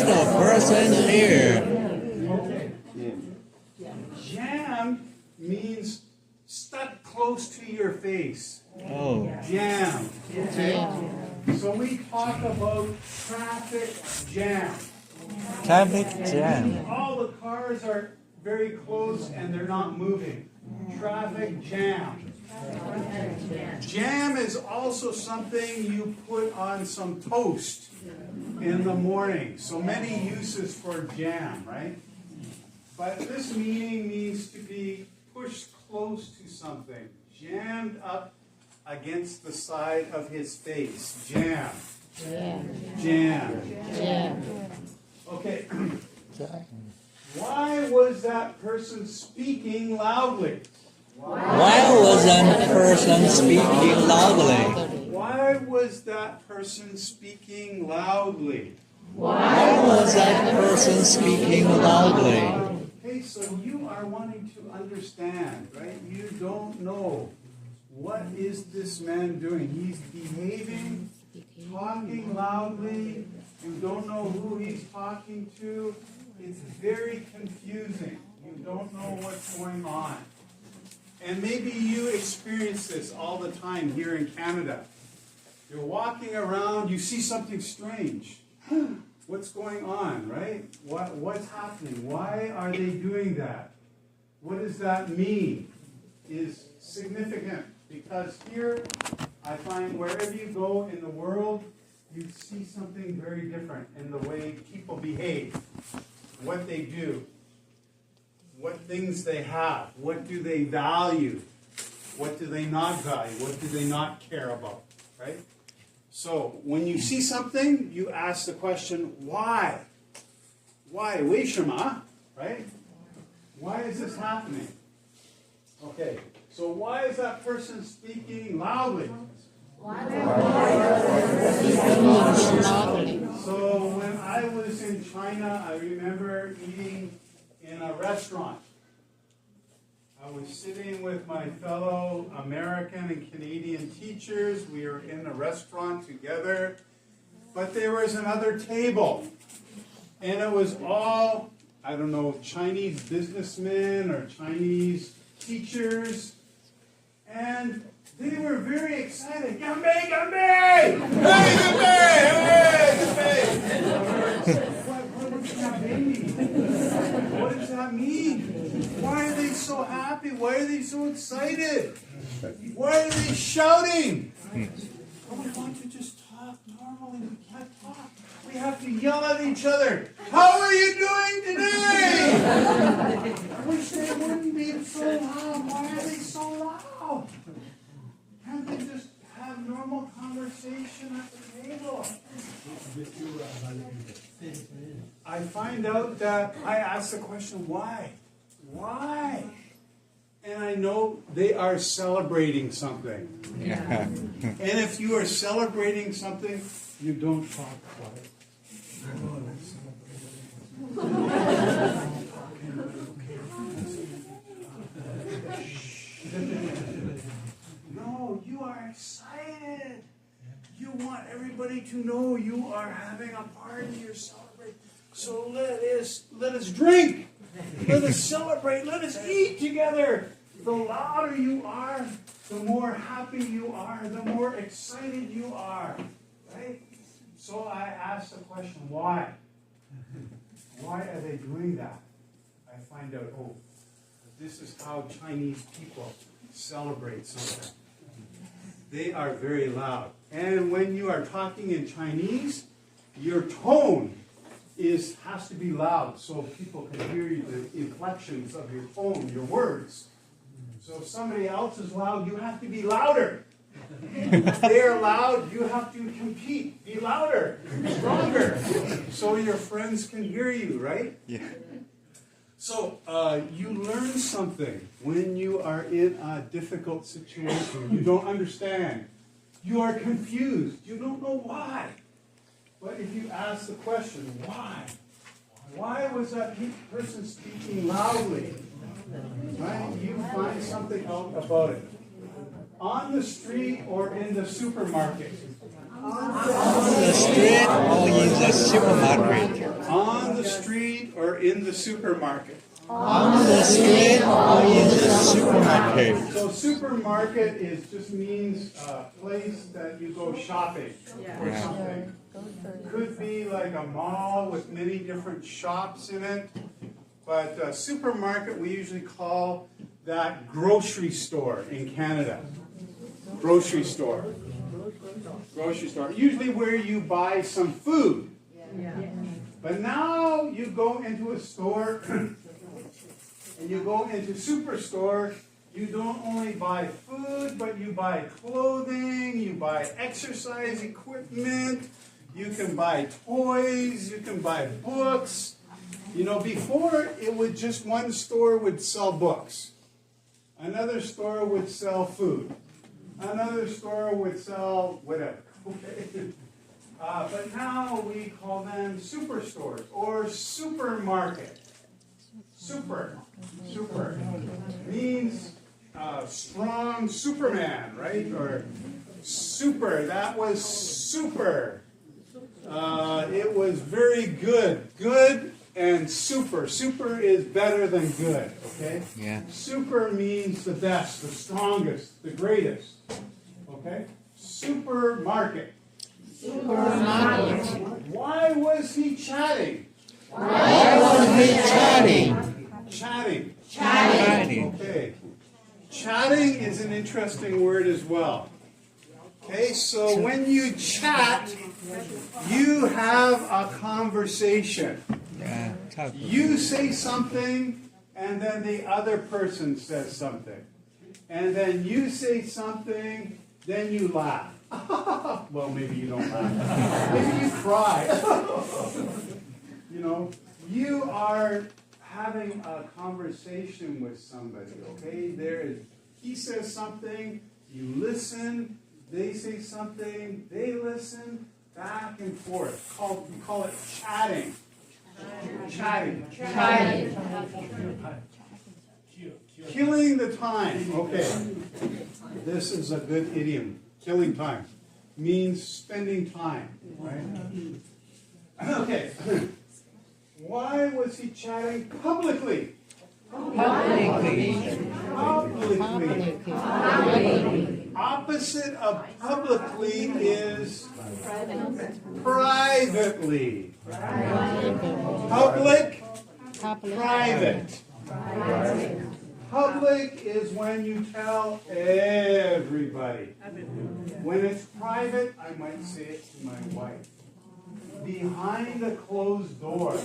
next person here. Okay. Jam means stuck close to your face. Oh. Jam. Okay. So we talk about traffic jam. Traffic jam. All the cars are very close and they're not moving. Traffic jam. Jam is also something you put on some toast in the morning. So many uses for jam, right? But this meaning means to be pushed close to something. Jammed up against the side of his face. Jam. Jam. Okay. Why was that person speaking loudly? Why was that person speaking loudly? Why was that person speaking loudly? Why was that person speaking loudly? Okay, so you are wanting to understand, right? You don't know. What is this man doing? He's behaving, talking loudly. You don't know who he's talking to. It's very confusing. You don't know what's going on. And maybe you experience this all the time here in Canada. You're walking around, you see something strange. What's going on, right? What's happening? Why are they doing that? What does that mean? Is significant. Because here, I find wherever you go in the world, you see something very different in the way people behave, what they do, what things they have, what do they value, what do they not value, what do they not care about, right? So when you see something, you ask the question, why? Why? 为什么? Right? Why is this happening? Okay, so why is that person speaking loudly? So when I was in China, I remember eating in a restaurant. I was sitting with my fellow American and Canadian teachers. We were in a restaurant together. But there was another table. And it was all, I don't know, Chinese businessmen or Chinese teachers. And they were very excited. Ganbei, ganbei! Hey, ganbei! Hey, ganbei! What does that mean? Why are they so happy? Why are they so excited? Why are they shouting? Oh, we want to just talk normally. We can't talk. We have to yell at each other. How are you doing today? I wish they wouldn't be so loud. Why are they so loud? Can't they just have normal conversation at the table? I find out that I ask the question, why? Why? And I know they are celebrating something. And if you are celebrating something, you don't talk quiet. No, you are excited. You want everybody to know you are having a party, you're celebrating. So let us drink. Let us celebrate. Let us eat together. The louder you are, the more happy you are, the more excited you are. Right? So I ask the question, why? Why are they doing that? I find out, oh, this is how Chinese people celebrate something. They are very loud. And when you are talking in Chinese, your tone has to be loud so people can hear you, the inflections of your tone, your words. So if somebody else is loud, you have to be louder. If they're loud, you have to compete. Be louder, stronger, so your friends can hear you, right? Yeah. So you learn something when you are in a difficult situation. You don't understand. You are confused. You don't know why. But if you ask the question, why? Why was that person speaking loudly? Right? You find something out about it. On the street or in the supermarket? On the street or in the supermarket? On the street or in the supermarket. On the street or in the supermarket. So supermarket just means a place that you go shopping for something. Could be like a mall with many different shops in it. But supermarket we usually call that grocery store in Canada. Grocery store. Grocery store. Usually where you buy some food. But now you go into a store and you go into superstore, you don't only buy food, but you buy clothing, you buy exercise equipment, you can buy toys, you can buy books. You know, before it would just one store would sell books. Another store would sell food. Another store would sell whatever. Okay? But now we call them superstores or supermarket. Super means strong Superman, right? Or super, that was super. It was very good. Good and super. Super is better than good, okay? Yeah. Super means the best, the strongest, the greatest, okay? Supermarket. Supermarket. Why was he chatting? Why was he chatting? Chatting. Chatting. Okay. Chatting is an interesting word as well. Okay, so when you chat, you have a conversation. Yeah. You say something, and then the other person says something. And then you say something, then you laugh. Well, maybe you don't laugh. Maybe you cry. You know, you are having a conversation with somebody, okay? He says something, you listen, they say something, they listen, back and forth. We call it chatting. Chatting. Killing the time. Okay. This is a good idiom. Killing time. Means spending time. Right? Okay. Why was he chatting publicly? Publicly. Opposite of publicly is privately. Public, private. Public is when you tell everybody. When it's private, I might say it to my wife. Behind a closed door,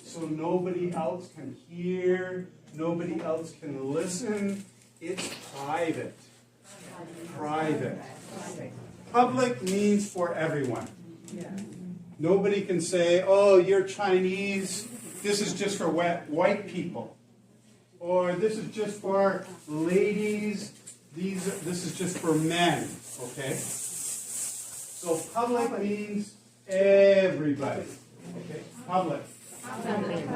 so nobody else can hear, nobody else can listen. It's private. Private. Public means for everyone. Nobody can say, oh, you're Chinese, this is just for white people. Or this is just for ladies, this is just for men. Okay? So public means everybody. Okay? Public.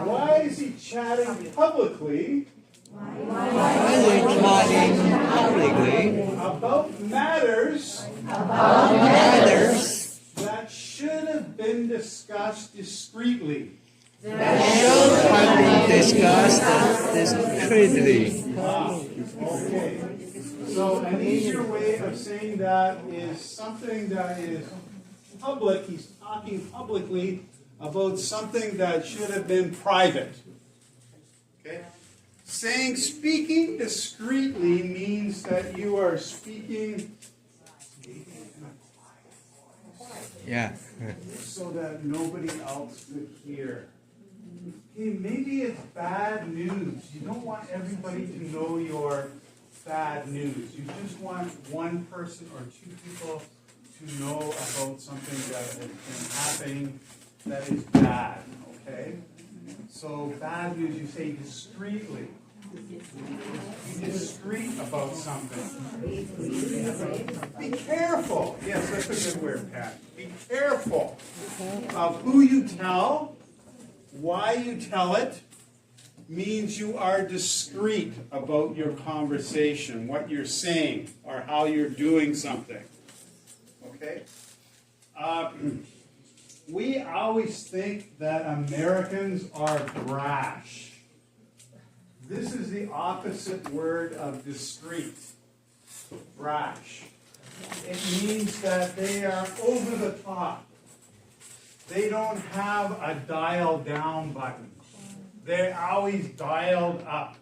Why is he chatting publicly? Why is he chatting publicly? About matters that should have been discussed discreetly. That should have been discussed discreetly. Okay. So an easier way of saying that is something that is public. He's talking publicly about something that should have been private. Okay? Saying speaking discreetly means that you are speaking in a quiet voice. Yeah. So that nobody else could hear. Okay, maybe it's bad news. You don't want everybody to know your bad news. You just want one person or two people to know about something that has been happening that is bad, okay? So bad news, you say discreetly. Be discreet about something. Be careful. Yes, that's a good word, Pat. Be careful of who you tell, why you tell it. Means you are discreet about your conversation, what you're saying, or how you're doing something. Okay? We always think that Americans are brash. This is the opposite word of discreet. Brash. It means that they are over the top. They don't have a dial down button. They're always dialed up.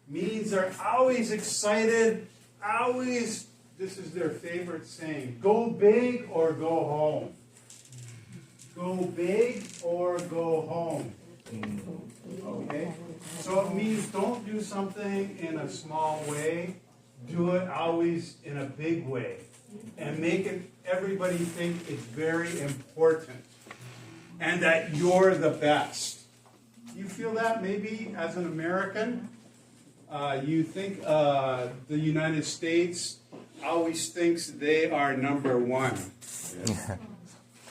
Means they're always excited, always, this is their favorite saying, go big or go home. Go big or go home. Okay? So it means don't do something in a small way. Do it always in a big way. And make it everybody think it's very important. And that you're the best. You feel that maybe as an American? You think the United States always thinks they are number one. Yeah.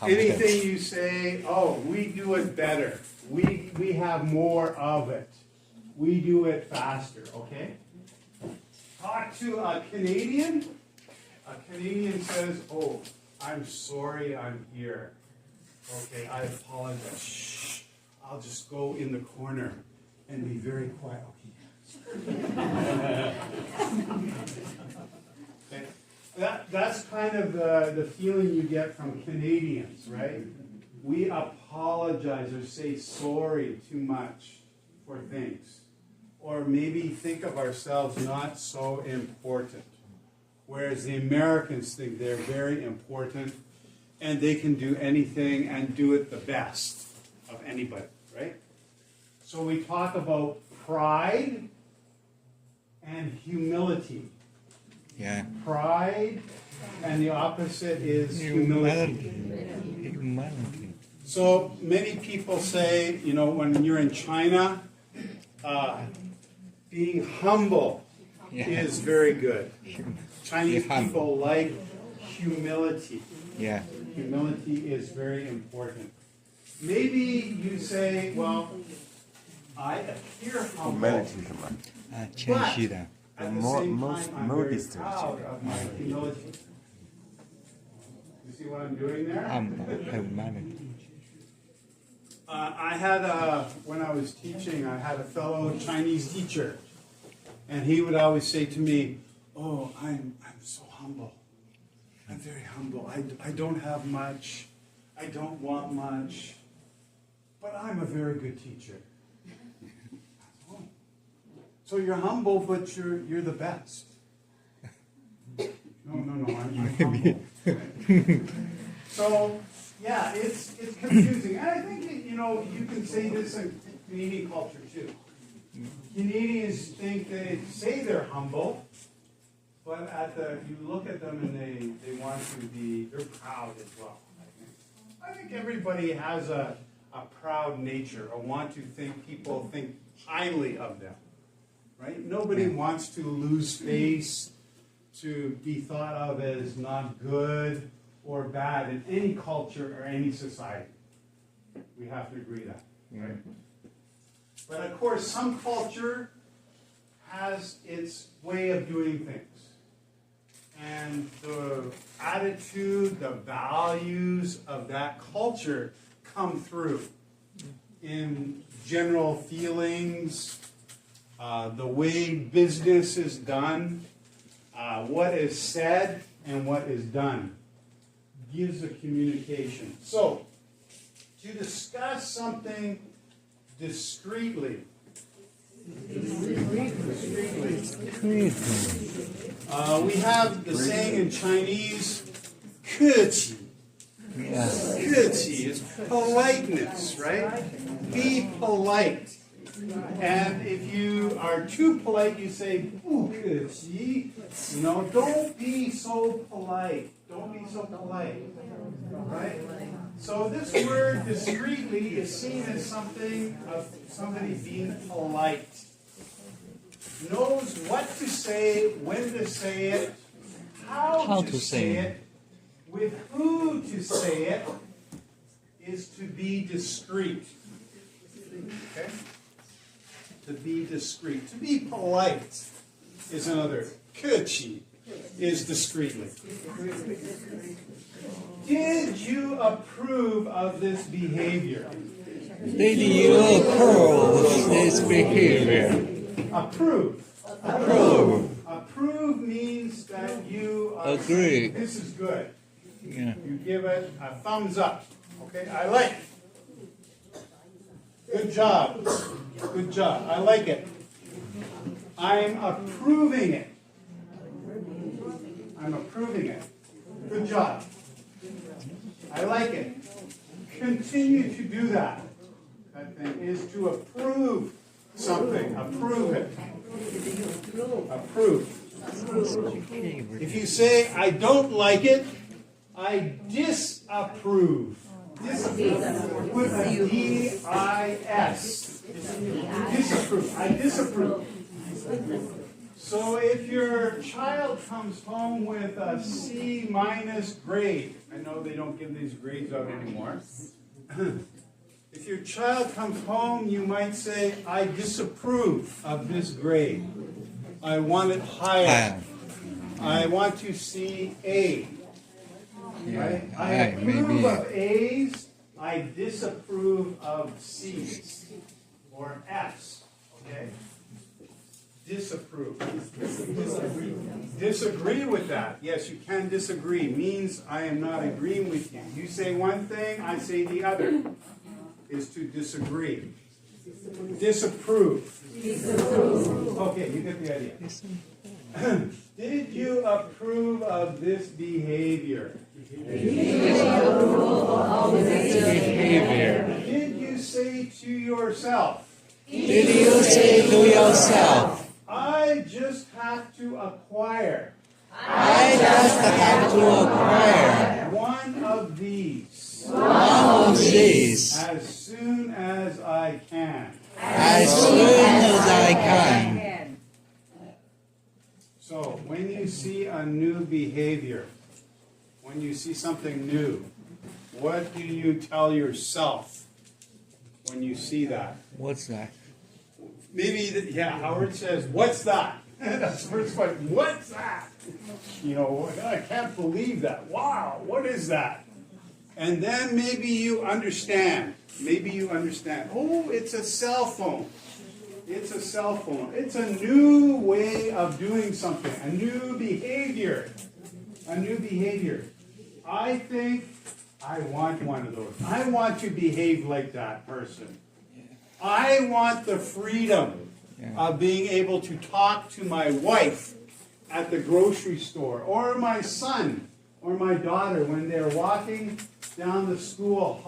Anything you say, oh, we do it better. We have more of it. We do it faster, okay? Talk to a Canadian. A Canadian says, oh, I'm sorry I'm here. Okay, I apologize. Shh. I'll just go in the corner and be very quiet. Okay. That's kind of the feeling you get from Canadians, right? We apologize or say sorry too much for things. Or maybe think of ourselves not so important. Whereas the Americans think they're very important and they can do anything and do it the best of anybody, right? So we talk about pride and humility. Yeah. Pride, and the opposite is humility. Humanity. So many people say, you know, when you're in China, being humble is very good. Chinese people like humility. Yeah. Humility is very important. Maybe you say, well, I appear humble, Humanity 什么？谦虚的。 at the same time, I'm very proud of my humility. You see what I'm doing there? Humanity. I had when I was teaching, I had a fellow Chinese teacher, and he would always say to me, "Oh, I'm so humble. I'm very humble. I don't have much. I don't want much, but I'm a very good teacher." Oh. So you're humble, but you're the best. No, I'm humble. So. Yeah, it's confusing. And I think, you know, you can say this in Canadian culture too. Canadians think they say they're humble, but you look at them and they want to be, they're proud as well. I think everybody has a proud nature, or want to think people think highly of them, right? Nobody wants to lose face, to be thought of as not good or bad in any culture or any society. We have to agree that, right? But of course, some culture has its way of doing things. And the attitude, the values of that culture come through in general feelings, the way business is done, what is said and what is done. Gives a communication. So, to discuss something discreetly. We have the saying in Chinese, 客气. 客气 is politeness, right? Be polite. And if you are too polite, you say, 不客气. You know, don't be so polite. Don't be so polite. Right? So this word discreetly is seen as something of somebody being polite. Knows what to say, when to say it, how to say it, with who to say it, is to be discreet. Okay? To be discreet. To be polite is another. 客气 is discreetly. Did you approve of this behavior? Did you approve this behavior? Approve. Approve. Approve means that you Agree. This is good. Yeah. You give it a thumbs up. Okay, I like it. Good job. Good job. I like it. I'm approving it. I'm approving it. Good job. I like it. Continue to do that. That thing is to approve something. Approve it. Approve. If you say, I don't like it, I disapprove. Disapprove. Put a D-I-S. Disapprove. I disapprove. So if your child comes home with a C- grade, I know they don't give these grades out anymore. If your child comes home, you might say, I disapprove of this grade. I want it higher. I want to see A. Right? I approve maybe. of A's. I disapprove of C's or F's. Okay? Disapprove. Disagree with that. Yes, you can disagree. Means I am not agreeing with you. You say one thing, I say the other. Is to disagree. Disapprove. Okay, you get the idea. Did you approve of this behavior? Did you say to yourself? Did you say to yourself? I just have to acquire. I just have to acquire One of these. one of these As soon as I can. as soon as I can. So, when you see a new behavior, when you see something new, what do you tell yourself when you see that? What's that? Maybe, Howard says, what's that? That's the first question. What's that? You know, I can't believe that. Wow, what is that? And then maybe you understand. Maybe you understand. Oh, it's a cell phone. It's a cell phone. It's a new way of doing something. A new behavior. A new behavior. I think I want one of those. I want to behave like that person. I want the freedom of being able to talk to my wife at the grocery store, or my son, or my daughter when they're walking down the school hall.